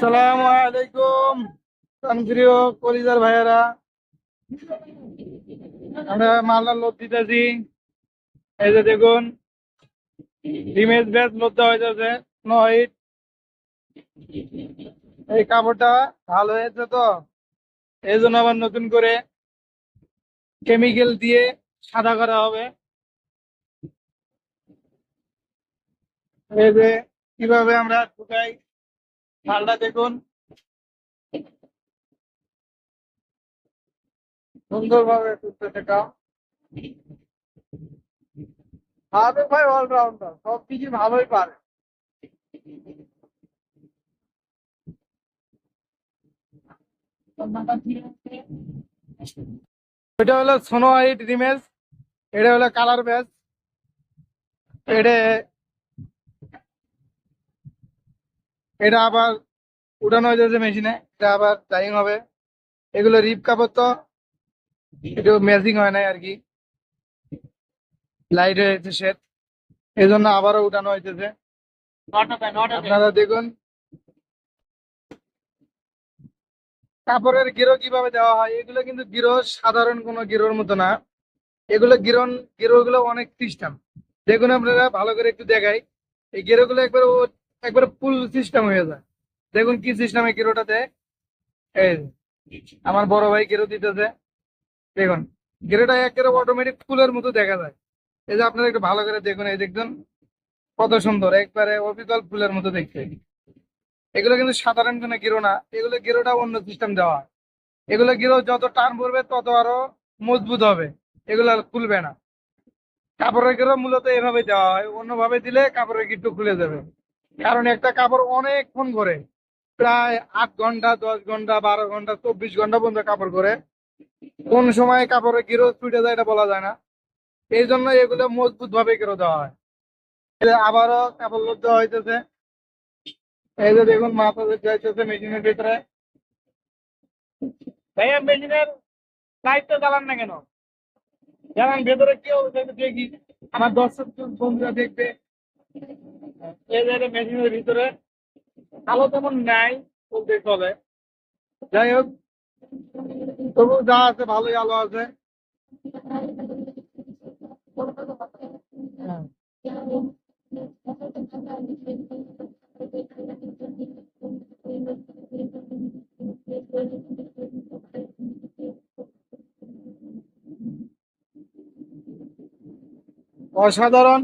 আসসালামু আলাইকুম প্রিয় কলিজার ভাইয়েরা। আমরা মালদার লোড দিতেছি। এই যে দেখুন, ইমেজ ব্যাচ লোড দেওয়া হইতেছে। নয়, এই কাপড়টা ভালো হয়েছে তো, এই জন্য আবার নতুন করে কেমিক্যাল দিয়ে সাদা করা হবে। এই যে কিভাবে আমরা শুকাই মালটা দেখুন, সুন্দরভাবে করতেছে কাম। হাবিব ভাই অলরাউন্ডার, সব কিছু ভালোই পারে। এটা হলো সোনো এইট রিমেজ, এটা হলো কালার ব্যাচ। এটা এটা আবার উঠানো হয়েছে মেশিনে, এটা আবার ডাইং হবে। এগুলো রিপ কাপড় তো, একটু ম্যাচিং হয় নাই আর কি, লাইট হয়েছে শেড, এই জন্য আবারও উঠানো হইতেছে। আপনারা দেখুন কাপড়ের গিরো কিভাবে দেওয়া হয়। এগুলো কিন্তু গিরো সাধারণ কোনো গিরোর মতো না, এগুলো গিরো গুলো অনেক সিস্টেম। দেখুন আপনারা ভালো করে একটু দেখাই, এই গিরো গুলো একবারে ফুল সিস্টেম হয়ে যায়। দেখুন কি সিস্টেমে গিরোটা দেয়। এই যে, আমার বড় ভাই গিরো দিতেছে। দেখুন গিরোটা একেবারে অটোমেটিক ফুলের মতো দেখা যায়। এই যে আপনারা একটু ভালো করে দেখুন, এই দেখুন কত সুন্দর, একবারে অবিকল ফুলের মতো দেখতে। এগুলো কিন্তু সাধারণ কোনো গিরো না, এগুলো গিরোটা অন্য সিস্টেম দেওয়া হয়। এগুলো গিরো যত টান পড়বে তত আরো মজবুত হবে, এগুলো আর খুলবে না। কাপড়ের গিরো মূলত এভাবে দেওয়া হয়, অন্যভাবে দিলে কাপড়ের গিট্টু খুলে যাবে। কারণ একটা কাপড় অনেকক্ষণ করে, প্রায় 8 ঘন্টা, 10 ঘন্টা, 12 ঘন্টা, 24 ঘন্টা পর্যন্ত কাপড় করে। কোন সময় কাপড়ের গিরো ছুটে যায় এটা বলা যায় না, এই জন্য এগুলো মজবুত ভাবে গিরো দেওয়া হয়। এই যে আবারও কাপড় লোড দেওয়া হইতেছে। এই যে দেখুন মাথা যাইতেছে মেশিনের ভিতরে। ভাইয়া মেশিনের লাইট তো জ্বালান না কেন? জ্বালান, ভেতরে কেউ দেখি, আমার দর্শক বন্ধুরা দেখবে। এই যে মেশিনের ভিতরে আলো তেমন নাই বলতে চলে, যাই হোক তবু যা আছে ভালোই আলো আছে। হ্যাঁ। অসাধারণ।